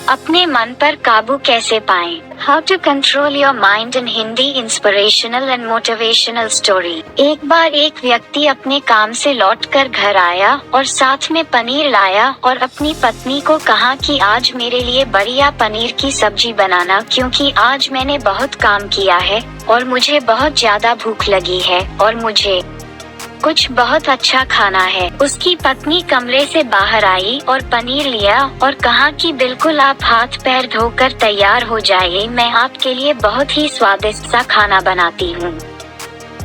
अपने मन पर काबू कैसे पाएं? How to control your mind in Hindi inspirational and motivational story. एक बार एक व्यक्ति अपने काम से लौटकर घर आया और साथ में पनीर लाया और अपनी पत्नी को कहा कि आज मेरे लिए बढ़िया पनीर की सब्जी बनाना, क्योंकि आज मैंने बहुत काम किया है और मुझे बहुत ज्यादा भूख लगी है और मुझे कुछ बहुत अच्छा खाना है। उसकी पत्नी कमरे से बाहर आई और पनीर लिया और कहा कि बिल्कुल आप हाथ पैर धोकर तैयार हो जाइए, मैं आपके लिए बहुत ही स्वादिष्ट सा खाना बनाती हूँ।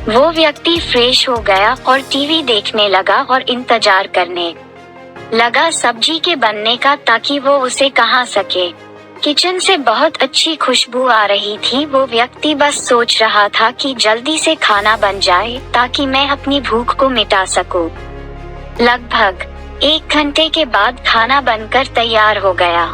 वो व्यक्ति फ्रेश हो गया और टीवी देखने लगा और इंतजार करने लगा सब्जी के बनने का, ताकि वो उसे कहा सके। किचन से बहुत अच्छी खुशबू आ रही थी। वो व्यक्ति बस सोच रहा था कि जल्दी से खाना बन जाए ताकि मैं अपनी भूख को मिटा सकूं। लगभग 1 घंटे के बाद खाना बनकर तैयार हो गया।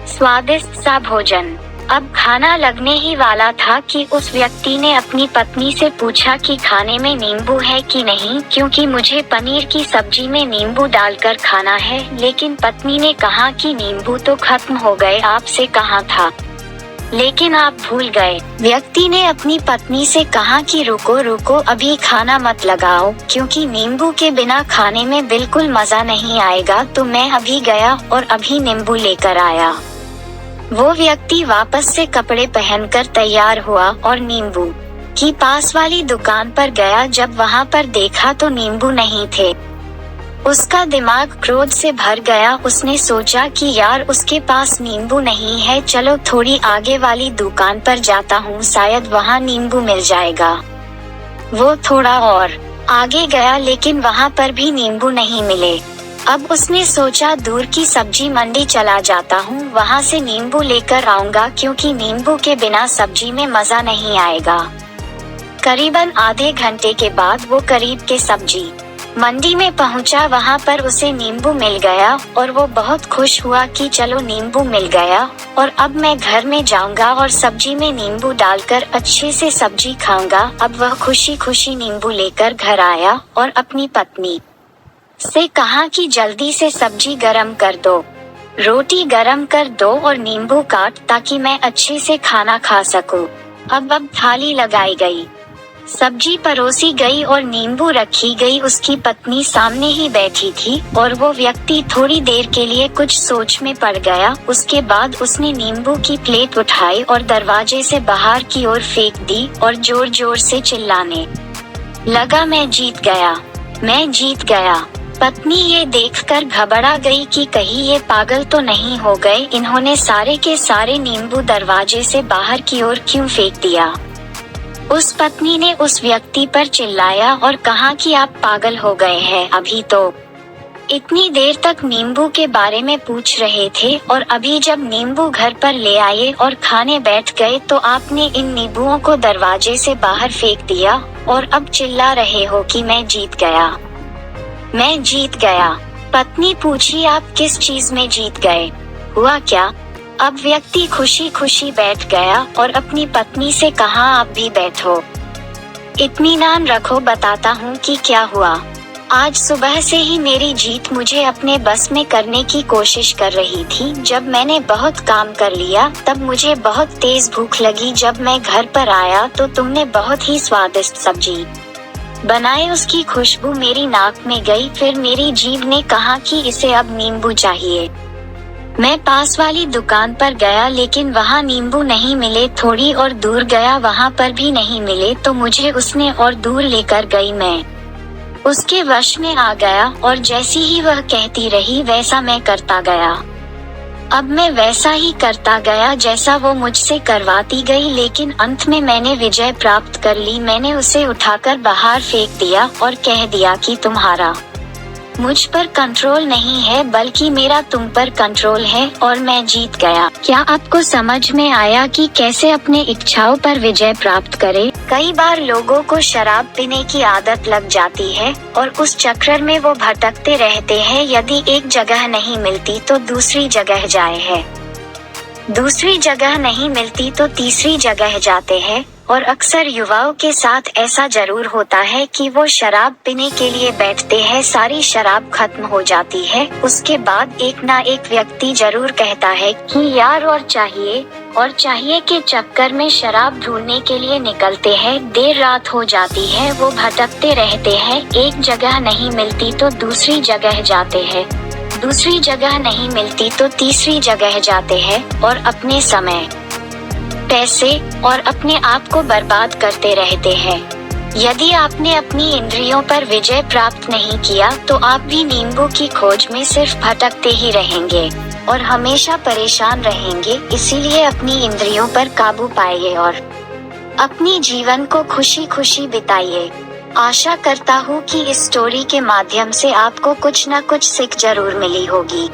स्वादिष्ट सा भोजन। अब खाना लगने ही वाला था कि उस व्यक्ति ने अपनी पत्नी से पूछा कि खाने में नींबू है कि नहीं, क्योंकि मुझे पनीर की सब्जी में नींबू डालकर खाना है। लेकिन पत्नी ने कहा कि नींबू तो खत्म हो गए, आपसे कहा था, लेकिन आप भूल गए। व्यक्ति ने अपनी पत्नी से कहा कि रुको रुको, अभी खाना मत लगाओ, क्योंकि नींबू के बिना खाने में बिल्कुल मजा नहीं आएगा। तो मैं अभी गया और अभी नींबू लेकर आया। वो व्यक्ति वापस से कपड़े पहनकर तैयार हुआ और नींबू की पास वाली दुकान पर गया। जब वहाँ पर देखा तो नींबू नहीं थे। उसका दिमाग क्रोध से भर गया। उसने सोचा कि यार, उसके पास नींबू नहीं है, चलो थोड़ी आगे वाली दुकान पर जाता हूँ, शायद वहाँ नींबू मिल जाएगा। वो थोड़ा और आगे गया, लेकिन वहाँ पर भी नींबू नहीं मिले। अब उसने सोचा दूर की सब्जी मंडी चला जाता हूँ, वहाँ से नींबू लेकर आऊंगा, क्योंकि नींबू के बिना सब्जी में मजा नहीं आएगा। करीबन आधे घंटे के बाद वो करीब के सब्जी मंडी में पहुँचा। वहाँ पर उसे नींबू मिल गया और वो बहुत खुश हुआ कि चलो नींबू मिल गया और अब मैं घर में जाऊंगा और सब्जी में नींबू डालकर अच्छे से सब्जी खाऊंगा। अब वह खुशी खुशी नींबू लेकर घर आया और अपनी पत्नी से कहा कि जल्दी से सब्जी गरम कर दो, रोटी गरम कर दो और नींबू काट, ताकि मैं अच्छे से खाना खा सकूं। अब थाली लगाई गई, सब्जी परोसी गई और नींबू रखी गई। उसकी पत्नी सामने ही बैठी थी और वो व्यक्ति थोड़ी देर के लिए कुछ सोच में पड़ गया। उसके बाद उसने नींबू की प्लेट उठाई और दरवाजे से बाहर की ओर फेंक दी और जोर जोर से चिल्लाने लगा, मैं जीत गया, मैं जीत गया। पत्नी ये देखकर घबरा गई कि कहीं ये पागल तो नहीं हो गए, इन्होंने सारे के सारे नींबू दरवाजे से बाहर की ओर क्यों फेंक दिया। उस पत्नी ने उस व्यक्ति पर चिल्लाया और कहा कि आप पागल हो गए हैं, अभी तो इतनी देर तक नींबू के बारे में पूछ रहे थे और अभी जब नींबू घर पर ले आए और खाने बैठ गए तो आपने इन नींबुओं को दरवाजे से बाहर फेंक दिया और अब चिल्ला रहे हो कि मैं जीत गया, मैं जीत गया। पत्नी पूछी, आप किस चीज में जीत गए, हुआ क्या? अब व्यक्ति खुशी खुशी बैठ गया और अपनी पत्नी से कहा, आप भी बैठो, इत्मीनान रखो, बताता हूँ कि क्या हुआ। आज सुबह से ही मेरी जीत मुझे अपने बस में करने की कोशिश कर रही थी। जब मैंने बहुत काम कर लिया तब मुझे बहुत तेज भूख लगी। जब मैं घर पर आया तो तुमने बहुत ही स्वादिष्ट सब्जी बनाए, उसकी खुशबू मेरी नाक में गई। फिर मेरी जीभ ने कहा कि इसे अब नींबू चाहिए। मैं पास वाली दुकान पर गया, लेकिन वहाँ नींबू नहीं मिले। थोड़ी और दूर गया, वहाँ पर भी नहीं मिले। तो मुझे उसने और दूर लेकर गई। मैं उसके वश में आ गया और जैसी ही वह कहती रही वैसा मैं करता गया। अब मैं वैसा ही करता गया जैसा वो मुझसे करवाती गई, लेकिन अंत में मैंने विजय प्राप्त कर ली। मैंने उसे उठाकर बाहर फेंक दिया और कह दिया कि तुम्हारा मुझ पर कंट्रोल नहीं है, बल्कि मेरा तुम पर कंट्रोल है और मैं जीत गया। क्या आपको समझ में आया कि कैसे अपने इच्छाओं पर विजय प्राप्त करें? कई बार लोगों को शराब पीने की आदत लग जाती है और उस चक्कर में वो भटकते रहते हैं। यदि एक जगह नहीं मिलती तो दूसरी जगह जाए है, दूसरी जगह नहीं मिलती तो तीसरी जगह जाते हैं और अक्सर युवाओं के साथ ऐसा जरूर होता है कि वो शराब पीने के लिए बैठते हैं, सारी शराब खत्म हो जाती है, उसके बाद एक ना एक व्यक्ति जरूर कहता है कि यार और चाहिए के चक्कर में शराब ढूंढने के लिए निकलते हैं। देर रात हो जाती है, वो भटकते रहते हैं, एक जगह नहीं मिलती तो दूसरी जगह जाते हैं, दूसरी जगह नहीं मिलती तो तीसरी जगह जाते हैं और अपने समय, पैसे और अपने आप को बर्बाद करते रहते हैं। यदि आपने अपनी इंद्रियों पर विजय प्राप्त नहीं किया तो आप भी नींबू की खोज में सिर्फ भटकते ही रहेंगे और हमेशा परेशान रहेंगे। इसीलिए अपनी इंद्रियों पर काबू पाइए और अपनी जीवन को खुशी खुशी बिताइए। आशा करता हूँ कि इस स्टोरी के माध्यम से आपको कुछ न कुछ सीख जरूर मिली होगी।